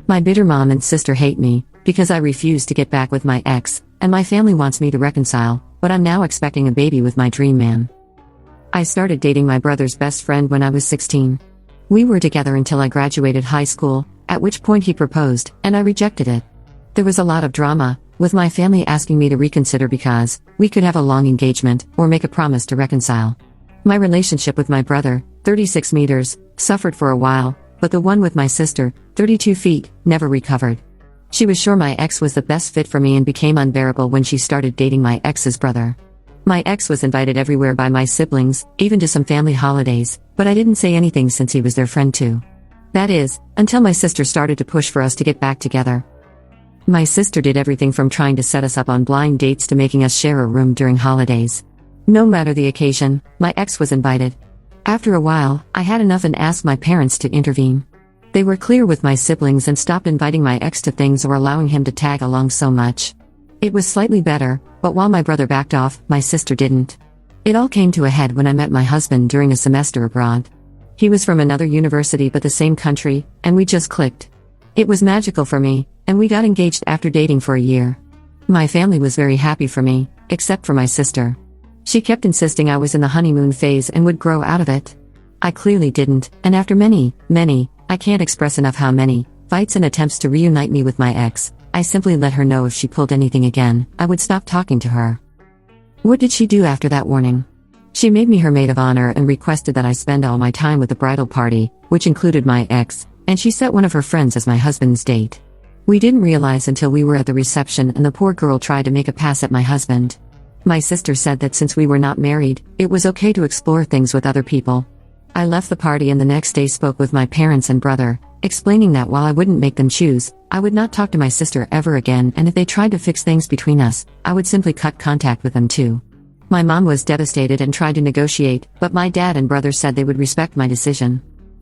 My bitter mom and sister hate me, because I refuse to get back with my ex, and my family wants me to reconcile, but I'm now expecting a baby with my dream man. I started dating my brother's best friend when I was 16. We were together until I graduated high school, at which point he proposed, and I rejected it. There was a lot of drama, with my family asking me to reconsider because we could have a long engagement or make a promise to reconcile. My relationship with my brother, 36 meters, suffered for a while, but the one with my sister, 32 feet, never recovered. She was sure my ex was the best fit for me and became unbearable when she started dating my ex's brother. My ex was invited everywhere by my siblings, even to some family holidays, but I didn't say anything since he was their friend too. That is, until my sister started to push for us to get back together. My sister did everything from trying to set us up on blind dates to making us share a room during holidays. No matter the occasion, my ex was invited. After a while, I had enough and asked my parents to intervene. They were clear with my siblings and stopped inviting my ex to things or allowing him to tag along so much. It was slightly better, but while my brother backed off, my sister didn't. It all came to a head when I met my husband during a semester abroad. He was from another university but the same country, and we just clicked. It was magical for me, and we got engaged after dating for a year. My family was very happy for me, except for my sister. She kept insisting I was in the honeymoon phase and would grow out of it. I clearly didn't, and after many, I can't express enough how many, fights and attempts to reunite me with my ex, I simply let her know if she pulled anything again, I would stop talking to her. What did she do after that warning? She made me her maid of honor and requested that I spend all my time with the bridal party, which included my ex, and she set one of her friends as my husband's date. We didn't realize until we were at the reception and the poor girl tried to make a pass at my husband. My sister said that since we were not married, it was okay to explore things with other people. I left the party and the next day spoke with my parents and brother, explaining that while I wouldn't make them choose, I would not talk to my sister ever again, and if they tried to fix things between us, I would simply cut contact with them too. My mom was devastated and tried to negotiate, but my dad and brother said they would respect my decision.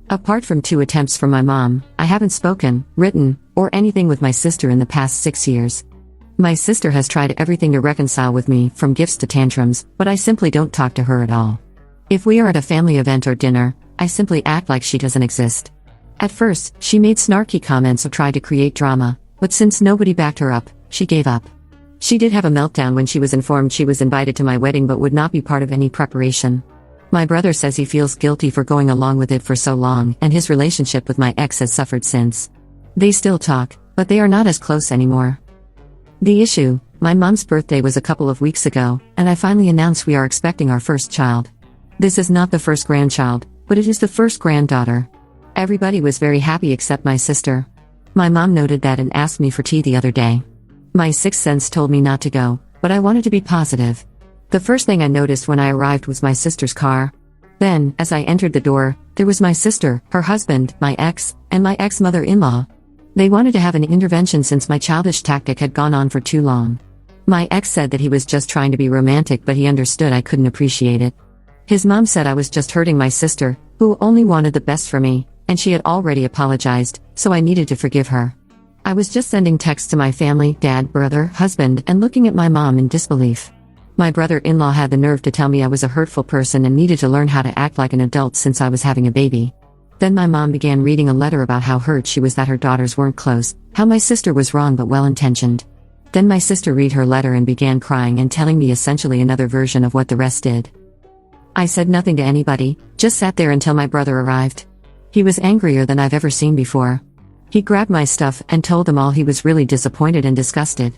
Apart from 2 attempts from my mom, I haven't spoken, written, or anything with my sister in the past 6 years. My sister has tried everything to reconcile with me, from gifts to tantrums, but I simply don't talk to her at all. If we are at a family event or dinner, I simply act like she doesn't exist. At first, she made snarky comments or tried to create drama, but since nobody backed her up, she gave up. She did have a meltdown when she was informed she was invited to my wedding but would not be part of any preparation. My brother says he feels guilty for going along with it for so long, and his relationship with my ex has suffered since. They still talk, but they are not as close anymore. The issue: my mom's birthday was a couple of weeks ago, and I finally announced we are expecting our first child. This is not the first grandchild, but it is the first granddaughter. Everybody was very happy except my sister. My mom noted that and asked me for tea the other day. My sixth sense told me not to go, but I wanted to be positive. The first thing I noticed when I arrived was my sister's car. Then, as I entered the door, there was my sister, her husband, my ex, and my ex-mother-in-law. They wanted to have an intervention since my childish tactic had gone on for too long. My ex said that he was just trying to be romantic, but he understood I couldn't appreciate it. His mom said I was just hurting my sister, who only wanted the best for me, and she had already apologized, so I needed to forgive her. I was just sending texts to my family, dad, brother, husband, and looking at my mom in disbelief. My brother-in-law had the nerve to tell me I was a hurtful person and needed to learn how to act like an adult since I was having a baby. Then my mom began reading a letter about how hurt she was that her daughters weren't close, how my sister was wrong but well-intentioned. Then my sister read her letter and began crying and telling me essentially another version of what the rest did. I said nothing to anybody, just sat there until my brother arrived. He was angrier than I've ever seen before. He grabbed my stuff and told them all he was really disappointed and disgusted.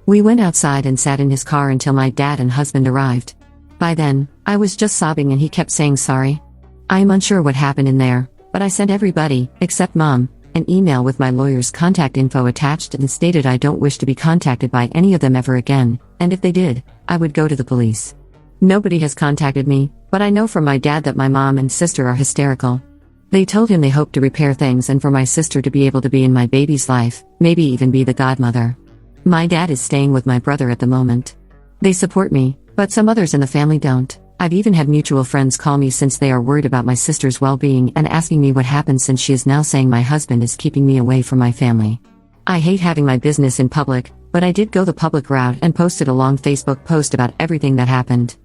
We went outside and sat in his car until my dad and husband arrived. By then, I was just sobbing and he kept saying sorry. I am unsure what happened in there, but I sent everybody, except Mom, an email with my lawyer's contact info attached and stated I don't wish to be contacted by any of them ever again, and if they did, I would go to the police. Nobody has contacted me, but I know from my dad that my mom and sister are hysterical. They told him they hoped to repair things and for my sister to be able to be in my baby's life, maybe even be the godmother. My dad is staying with my brother at the moment. They support me, but some others in the family don't. I've even had mutual friends call me since they are worried about my sister's well-being and asking me what happened since she is now saying my husband is keeping me away from my family. I hate having my business in public, but I did go the public route and posted a long Facebook post about everything that happened.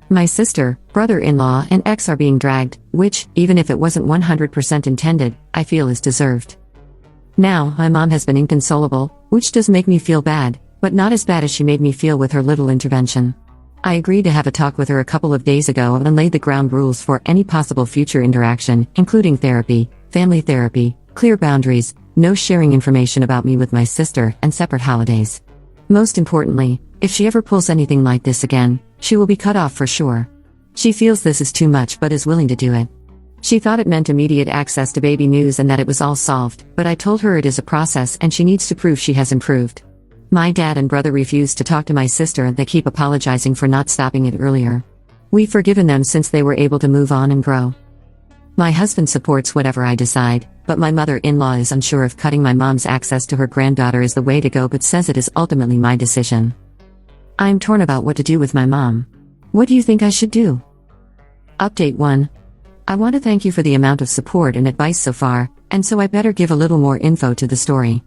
My sister, brother-in-law, and ex are being dragged, which, even if it wasn't 100% intended, I feel is deserved. Now, my mom has been inconsolable, which does make me feel bad, but not as bad as she made me feel with her little intervention. I agreed to have a talk with her a couple of days ago and laid the ground rules for any possible future interaction, including therapy, family therapy, clear boundaries, no sharing information about me with my sister, and separate holidays. Most importantly, if she ever pulls anything like this again, she will be cut off for sure. She feels this is too much but is willing to do it. She thought it meant immediate access to baby news and that it was all solved, but I told her it is a process and she needs to prove she has improved. My dad and brother refuse to talk to my sister and they keep apologizing for not stopping it earlier. We've forgiven them since they were able to move on and grow. My husband supports whatever I decide, but my mother-in-law is unsure if cutting my mom's access to her granddaughter is the way to go but says it is ultimately my decision. I am torn about what to do with my mom. What do you think I should do? Update 1. I want to thank you for the amount of support and advice so far, and so I better give a little more info to the story.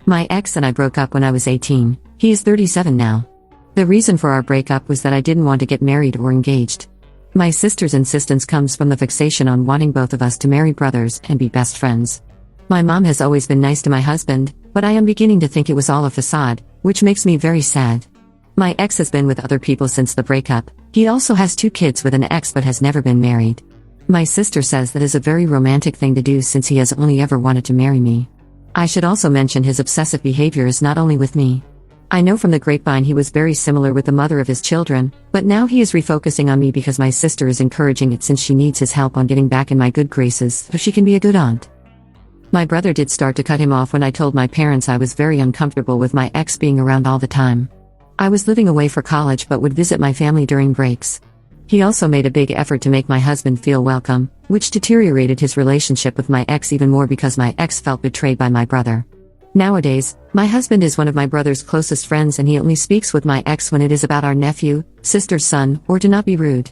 My ex and I broke up when I was 18, he is 37 now. The reason for our breakup was that I didn't want to get married or engaged. My sister's insistence comes from the fixation on wanting both of us to marry brothers and be best friends. My mom has always been nice to my husband, but I am beginning to think it was all a facade, which makes me very sad. My ex has been with other people since the breakup. He also has 2 kids with an ex but has never been married. My sister says that is a very romantic thing to do since he has only ever wanted to marry me. I should also mention his obsessive behavior is not only with me. I know from the grapevine he was very similar with the mother of his children, but now he is refocusing on me because my sister is encouraging it since she needs his help on getting back in my good graces so she can be a good aunt. My brother did start to cut him off when I told my parents I was very uncomfortable with my ex being around all the time. I was living away for college but would visit my family during breaks. He also made a big effort to make my husband feel welcome, which deteriorated his relationship with my ex even more because my ex felt betrayed by my brother. Nowadays, my husband is one of my brother's closest friends and he only speaks with my ex when it is about our nephew, sister's son, or to not be rude.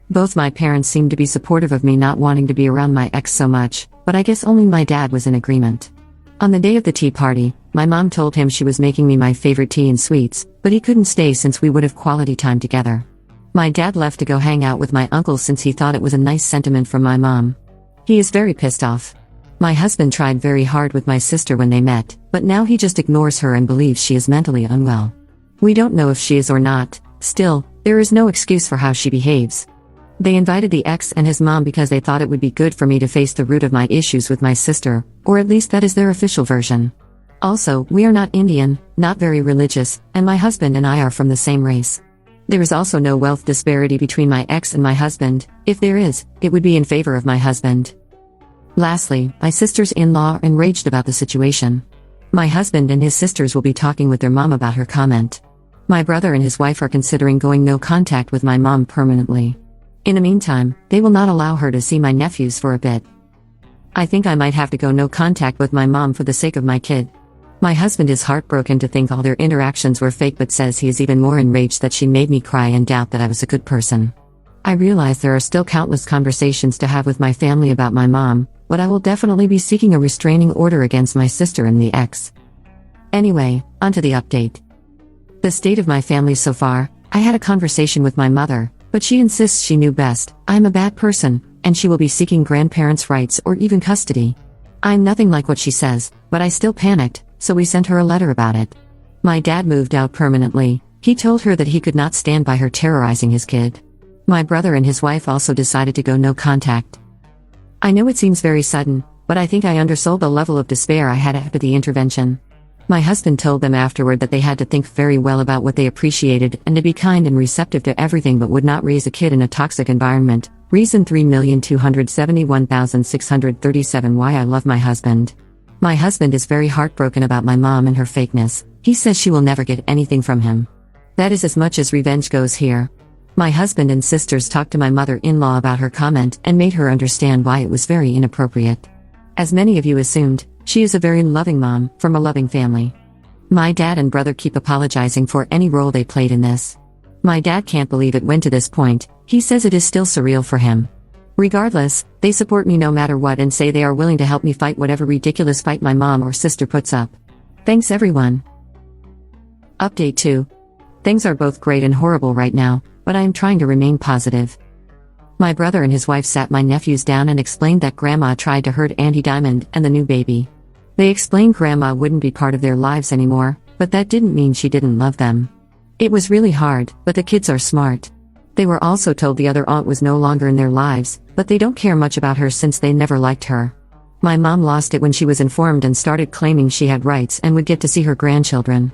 Both my parents seem to be supportive of me not wanting to be around my ex so much, but I guess only my dad was in agreement. On the day of the tea party, my mom told him she was making me my favorite tea and sweets, but he couldn't stay since we would have quality time together. My dad left to go hang out with my uncle since he thought it was a nice sentiment from my mom. He is very pissed off. My husband tried very hard with my sister when they met, but now he just ignores her and believes she is mentally unwell. We don't know if she is or not. Still, there is no excuse for how she behaves. They invited the ex and his mom because they thought it would be good for me to face the root of my issues with my sister, or at least that is their official version. Also, we are not Indian, not very religious, and my husband and I are from the same race. There is also no wealth disparity between my ex and my husband. If there is, it would be in favor of my husband. Lastly, my sisters-in-law are enraged about the situation. My husband and his sisters will be talking with their mom about her comment. My brother and his wife are considering going no contact with my mom permanently. In the meantime, they will not allow her to see my nephews for a bit. I think I might have to go no contact with my mom for the sake of my kid. My husband is heartbroken to think all their interactions were fake but says he is even more enraged that she made me cry and doubt that I was a good person. I realize there are still countless conversations to have with my family about my mom, but I will definitely be seeking a restraining order against my sister and the ex. Anyway, onto the update. The state of my family so far. I had a conversation with my mother, but she insists she knew best. I'm a bad person, and she will be seeking grandparents' rights or even custody. I'm nothing like what she says, but I still panicked, so we sent her a letter about it. My dad moved out permanently. He told her that he could not stand by her terrorizing his kid. My brother and his wife also decided to go no contact. I know it seems very sudden, but I think I undersold the level of despair I had after the intervention. My husband told them afterward that they had to think very well about what they appreciated and to be kind and receptive to everything but would not raise a kid in a toxic environment. Reason 3,271,637 why I love my husband. My husband is very heartbroken about my mom and her fakeness. He says she will never get anything from him. That is as much as revenge goes here. My husband and sisters talked to my mother-in-law about her comment and made her understand why it was very inappropriate. As many of you assumed, she is a very loving mom, from a loving family. My dad and brother keep apologizing for any role they played in this. My dad can't believe it went to this point. He says it is still surreal for him. Regardless, they support me no matter what and say they are willing to help me fight whatever ridiculous fight my mom or sister puts up. Thanks everyone. Update 2. Things are both great and horrible right now, but I am trying to remain positive. My brother and his wife sat my nephews down and explained that Grandma tried to hurt Auntie Diamond and the new baby. They explained grandma wouldn't be part of their lives anymore, but that didn't mean she didn't love them. It was really hard, but the kids are smart. They were also told the other aunt was no longer in their lives, but they don't care much about her since they never liked her. My mom lost it when she was informed and started claiming she had rights and would get to see her grandchildren.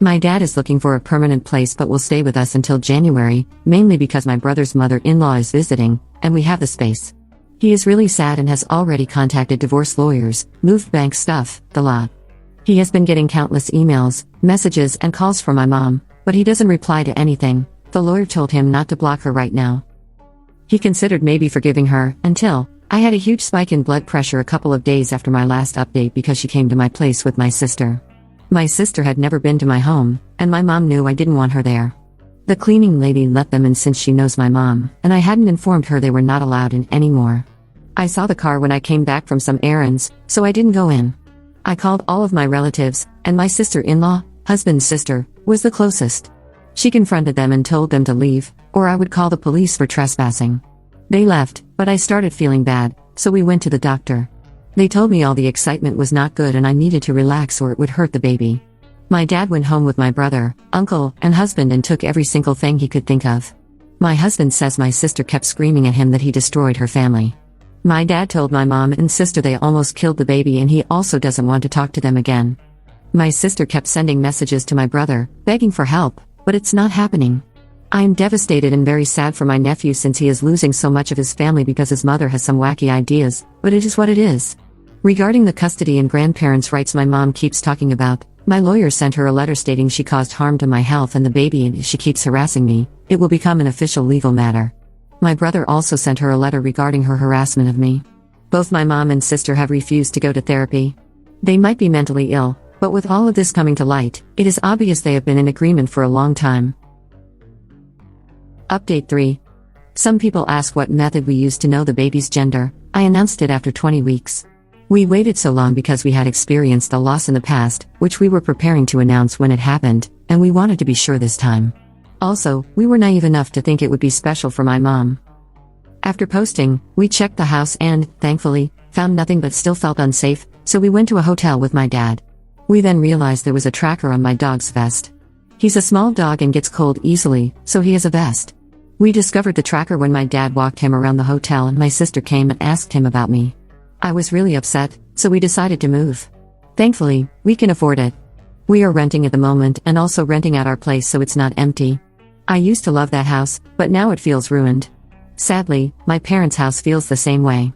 My dad is looking for a permanent place but will stay with us until January, mainly because my brother's mother-in-law is visiting, and we have the space. He is really sad and has already contacted divorce lawyers, moved bank stuff, the lot. He has been getting countless emails, messages and calls from my mom, but he doesn't reply to anything. The lawyer told him not to block her right now. He considered maybe forgiving her, until I had a huge spike in blood pressure a couple of days after my last update because she came to my place with my sister. My sister had never been to my home, and my mom knew I didn't want her there. The cleaning lady let them in since she knows my mom, and I hadn't informed her they were not allowed in anymore. I saw the car when I came back from some errands, so I didn't go in. I called all of my relatives, and my sister-in-law, husband's sister, was the closest. She confronted them and told them to leave, or I would call the police for trespassing. They left, but I started feeling bad, so we went to the doctor. They told me all the excitement was not good and I needed to relax or it would hurt the baby. My dad went home with my brother, uncle, and husband and took every single thing he could think of. My husband says my sister kept screaming at him that he destroyed her family. My dad told my mom and sister they almost killed the baby and he also doesn't want to talk to them again. My sister kept sending messages to my brother, begging for help, but it's not happening. I am devastated and very sad for my nephew since he is losing so much of his family because his mother has some wacky ideas, but it is what it is. Regarding the custody and grandparents' rights my mom keeps talking about, my lawyer sent her a letter stating she caused harm to my health and the baby and if she keeps harassing me, it will become an official legal matter. My brother also sent her a letter regarding her harassment of me. Both my mom and sister have refused to go to therapy. They might be mentally ill, but with all of this coming to light, it is obvious they have been in agreement for a long time. Update 3. Some people ask what method we used to know the baby's gender. I announced it after 20 weeks. We waited so long because we had experienced a loss in the past, which we were preparing to announce when it happened, and we wanted to be sure this time. Also, we were naive enough to think it would be special for my mom. After posting, we checked the house and, thankfully, found nothing but still felt unsafe, so we went to a hotel with my dad. We then realized there was a tracker on my dog's vest. He's a small dog and gets cold easily, so he has a vest. We discovered the tracker when my dad walked him around the hotel and my sister came and asked him about me. I was really upset, so we decided to move. Thankfully, we can afford it. We are renting at the moment and also renting out our place so it's not empty. I used to love that house, but now it feels ruined. Sadly, my parents' house feels the same way.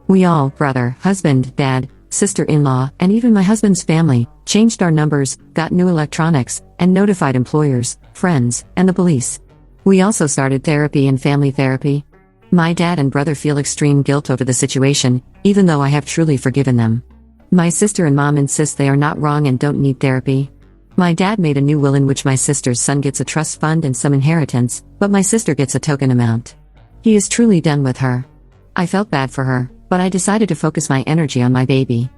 We all, brother, husband, dad, sister-in-law, and even my husband's family, changed our numbers, got new electronics, and notified employers, friends, and the police. We also started therapy and family therapy. My dad and brother feel extreme guilt over the situation, even though I have truly forgiven them. My sister and mom insist they are not wrong and don't need therapy. My dad made a new will in which my sister's son gets a trust fund and some inheritance, but my sister gets a token amount. He is truly done with her. I felt bad for her, but I decided to focus my energy on my baby.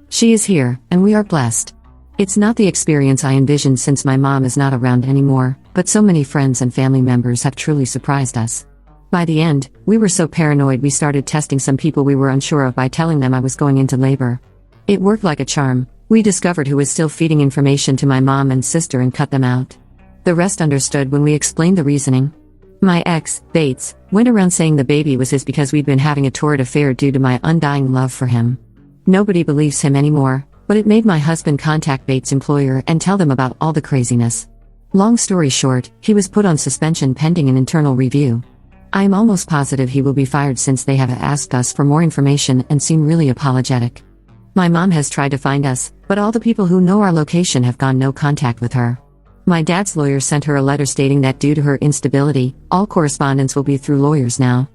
She is here, and we are blessed. It's not the experience I envisioned since my mom is not around anymore, but so many friends and family members have truly surprised us. By the end, we were so paranoid we started testing some people we were unsure of by telling them I was going into labor. It worked like a charm. We discovered who was still feeding information to my mom and sister and cut them out. The rest understood when we explained the reasoning. My ex, Bates, went around saying the baby was his because we'd been having a torrid affair due to my undying love for him. Nobody believes him anymore, but it made my husband contact Bates' employer and tell them about all the craziness. Long story short, he was put on suspension pending an internal review. I am almost positive he will be fired since they have asked us for more information and seem really apologetic. My mom has tried to find us, but all the people who know our location have gone no contact with her. My dad's lawyer sent her a letter stating that due to her instability, all correspondence will be through lawyers now.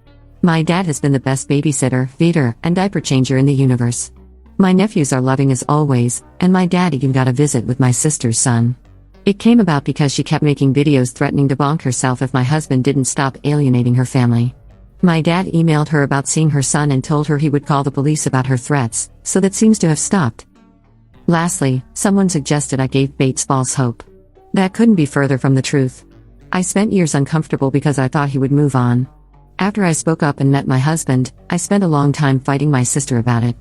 My dad has been the best babysitter, feeder, and diaper changer in the universe. My nephews are loving as always, and my dad even got a visit with my sister's son. It came about because she kept making videos threatening to bonk herself if my husband didn't stop alienating her family. My dad emailed her about seeing her son and told her he would call the police about her threats, so that seems to have stopped. Lastly, someone suggested I gave Bates false hope. That couldn't be further from the truth. I spent years uncomfortable because I thought he would move on. After I spoke up and met my husband, I spent a long time fighting my sister about it.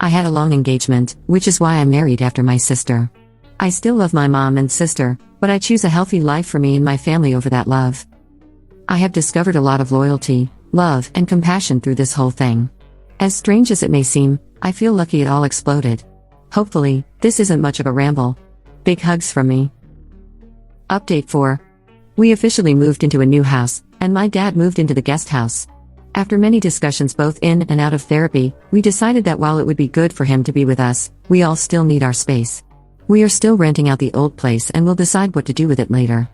I had a long engagement, which is why I married after my sister. I still love my mom and sister, but I choose a healthy life for me and my family over that love. I have discovered a lot of loyalty, love, and compassion through this whole thing. As strange as it may seem, I feel lucky it all exploded. Hopefully, this isn't much of a ramble. Big hugs from me. Update 4. We officially moved into a new house, and my dad moved into the guest house. After many discussions both in and out of therapy, we decided that while it would be good for him to be with us, we all still need our space. We are still renting out the old place and will decide what to do with it later.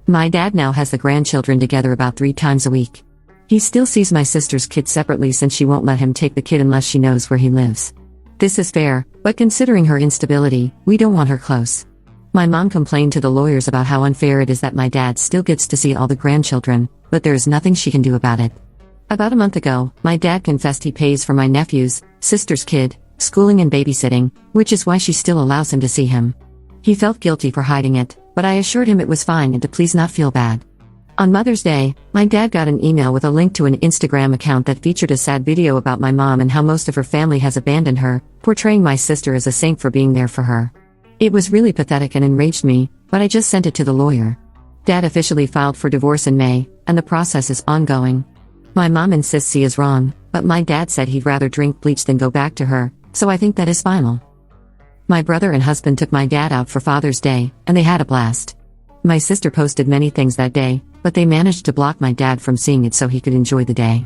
My dad now has the grandchildren together about 3 times a week. He still sees my sister's kid separately since she won't let him take the kid unless she knows where he lives. This is fair, but considering her instability, we don't want her close. My mom complained to the lawyers about how unfair it is that my dad still gets to see all the grandchildren, but there is nothing she can do about it. About a month ago, my dad confessed he pays for my nephew's, sister's kid, schooling and babysitting, which is why she still allows him to see him. He felt guilty for hiding it, but I assured him it was fine and to please not feel bad. On Mother's Day, my dad got an email with a link to an Instagram account that featured a sad video about my mom and how most of her family has abandoned her, portraying my sister as a saint for being there for her. It was really pathetic and enraged me, but I just sent it to the lawyer. Dad officially filed for divorce in May, and the process is ongoing. My mom insists he is wrong, but my dad said he'd rather drink bleach than go back to her, so I think that is final. My brother and husband took my dad out for Father's Day, and they had a blast. My sister posted many things that day, but they managed to block my dad from seeing it so he could enjoy the day.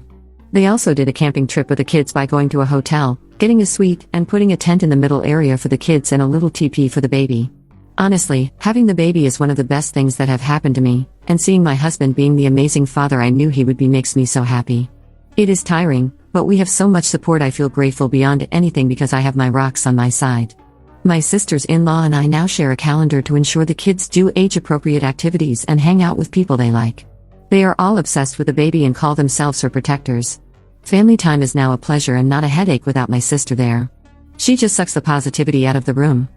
They also did a camping trip with the kids by going to a hotel, getting a suite, and putting a tent in the middle area for the kids and a little teepee for the baby. Honestly, having the baby is one of the best things that have happened to me, and seeing my husband being the amazing father I knew he would be makes me so happy. It is tiring, but we have so much support I feel grateful beyond anything because I have my rocks on my side. My sister's in-law and I now share a calendar to ensure the kids do age-appropriate activities and hang out with people they like. They are all obsessed with the baby and call themselves her protectors. Family time is now a pleasure and not a headache without my sister there. She just sucks the positivity out of the room.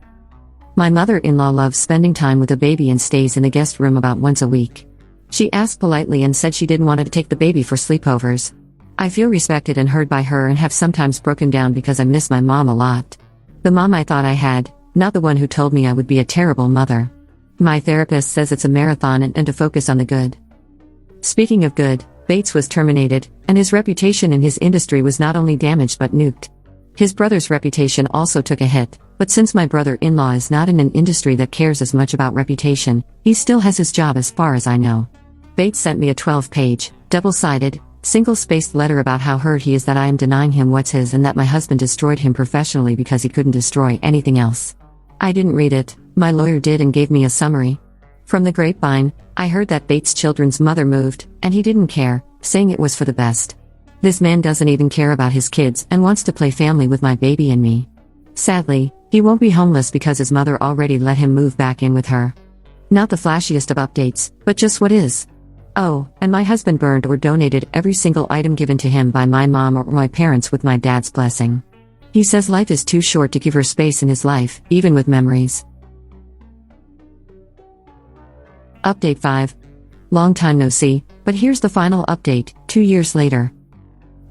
My mother-in-law loves spending time with the baby and stays in the guest room about once a week. She asked politely and said she didn't want to take the baby for sleepovers. I feel respected and heard by her and have sometimes broken down because I miss my mom a lot. The mom I thought I had, not the one who told me I would be a terrible mother. My therapist says it's a marathon and to focus on the good. Speaking of good, Bates was terminated, and his reputation in his industry was not only damaged but nuked. His brother's reputation also took a hit, but since my brother-in-law is not in an industry that cares as much about reputation, he still has his job as far as I know. Bates sent me a 12-page, double-sided, single-spaced letter about how hurt he is that I am denying him what's his and that my husband destroyed him professionally because he couldn't destroy anything else. I didn't read it, my lawyer did and gave me a summary. From the grapevine, I heard that Bates' children's mother moved, and he didn't care, saying it was for the best. This man doesn't even care about his kids and wants to play family with my baby and me. Sadly, he won't be homeless because his mother already let him move back in with her. Not the flashiest of updates, but just what is. Oh, and my husband burned or donated every single item given to him by my mom or my parents with my dad's blessing. He says life is too short to give her space in his life, even with memories. Update 5. Long time no see, but here's the final update, 2 years later.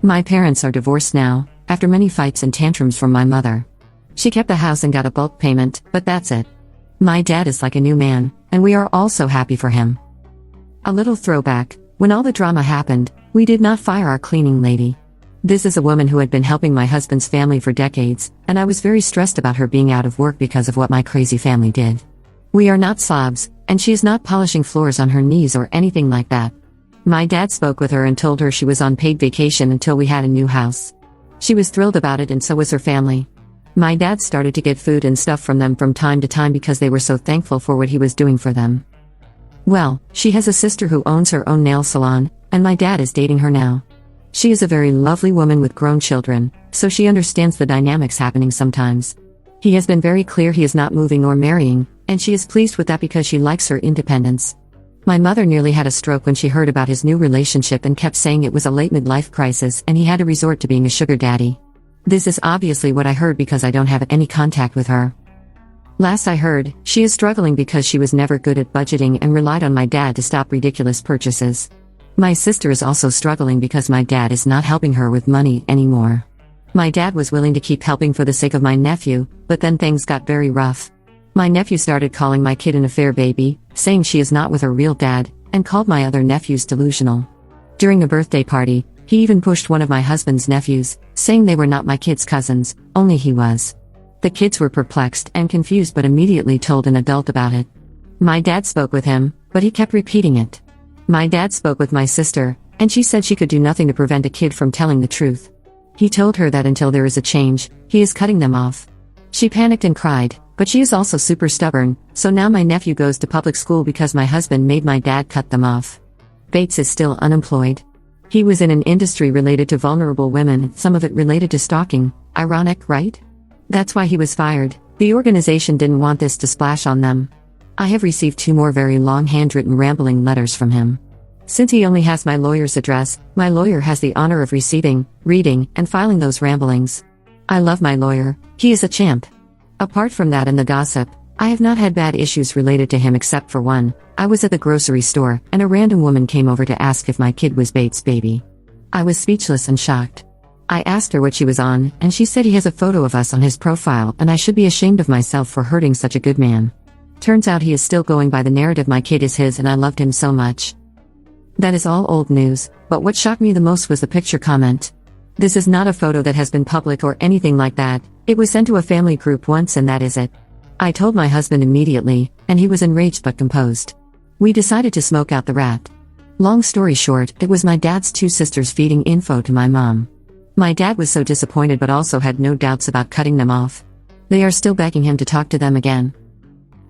My parents are divorced now, after many fights and tantrums from my mother. She kept the house and got a bulk payment, but that's it. My dad is like a new man, and we are all so happy for him. A little throwback, when all the drama happened, we did not fire our cleaning lady. This is a woman who had been helping my husband's family for decades, and I was very stressed about her being out of work because of what my crazy family did. We are not slobs, and she is not polishing floors on her knees or anything like that. My dad spoke with her and told her she was on paid vacation until we had a new house. She was thrilled about it and so was her family. My dad started to get food and stuff from them from time to time because they were so thankful for what he was doing for them. Well, she has a sister who owns her own nail salon, and my dad is dating her now. She is a very lovely woman with grown children, so she understands the dynamics happening sometimes. He has been very clear he is not moving or marrying, and she is pleased with that because she likes her independence. My mother nearly had a stroke when she heard about his new relationship and kept saying it was a late midlife crisis and he had to resort to being a sugar daddy. This is obviously what I heard because I don't have any contact with her. Last I heard, she is struggling because she was never good at budgeting and relied on my dad to stop ridiculous purchases. My sister is also struggling because my dad is not helping her with money anymore. My dad was willing to keep helping for the sake of my nephew, but then things got very rough. My nephew started calling my kid an affair baby, saying she is not with her real dad, and called my other nephews delusional. During a birthday party, he even pushed one of my husband's nephews, saying they were not my kid's cousins, only he was. The kids were perplexed and confused but immediately told an adult about it. My dad spoke with him, but he kept repeating it. My dad spoke with my sister, and she said she could do nothing to prevent a kid from telling the truth. He told her that until there is a change, he is cutting them off. She panicked and cried, but she is also super stubborn, so now my nephew goes to public school because my husband made my dad cut them off. Bates is still unemployed. He was in an industry related to vulnerable women, some of it related to stalking. Ironic, right? That's why he was fired. The organization didn't want this to splash on them. I have received 2 more very long handwritten rambling letters from him. Since he only has my lawyer's address, my lawyer has the honor of receiving, reading, and filing those ramblings. I love my lawyer, he is a champ. Apart from that and the gossip, I have not had bad issues related to him except for one. I was at the grocery store, and a random woman came over to ask if my kid was Bates' baby. I was speechless and shocked. I asked her what she was on, and she said he has a photo of us on his profile and I should be ashamed of myself for hurting such a good man. Turns out he is still going by the narrative my kid is his and I loved him so much. That is all old news, but what shocked me the most was the picture comment. This is not a photo that has been public or anything like that. It was sent to a family group once and that is it. I told my husband immediately, and he was enraged but composed. We decided to smoke out the rat. Long story short, it was my dad's 2 sisters feeding info to my mom. My dad was so disappointed but also had no doubts about cutting them off. They are still begging him to talk to them again.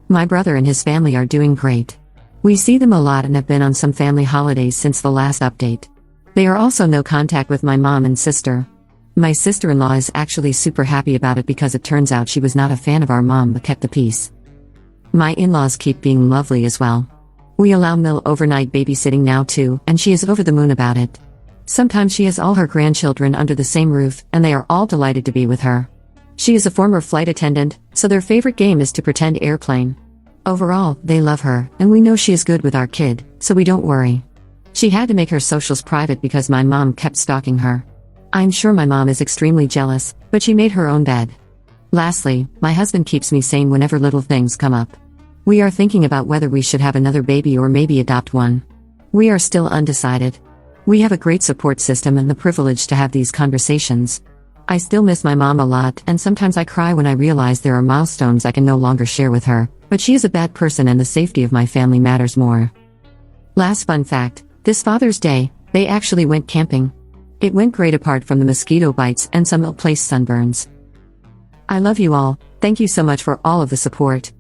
My brother and his family are doing great. We see them a lot and have been on some family holidays since the last update. They are also no contact with my mom and sister. My sister-in-law is actually super happy about it because it turns out she was not a fan of our mom but kept the peace. My in-laws keep being lovely as well. We allow Mill overnight babysitting now too, and she is over the moon about it. Sometimes she has all her grandchildren under the same roof, and they are all delighted to be with her. She is a former flight attendant, so their favorite game is to pretend airplane. Overall, they love her, and we know she is good with our kid, so we don't worry. She had to make her socials private because my mom kept stalking her. I'm sure my mom is extremely jealous, but she made her own bed. Lastly, my husband keeps me sane whenever little things come up. We are thinking about whether we should have another baby or maybe adopt one. We are still undecided. We have a great support system and the privilege to have these conversations. I still miss my mom a lot, and sometimes I cry when I realize there are milestones I can no longer share with her, but she is a bad person and the safety of my family matters more. Last fun fact, this Father's Day, they actually went camping. It went great apart from the mosquito bites and some ill-placed sunburns. I love you all, thank you so much for all of the support.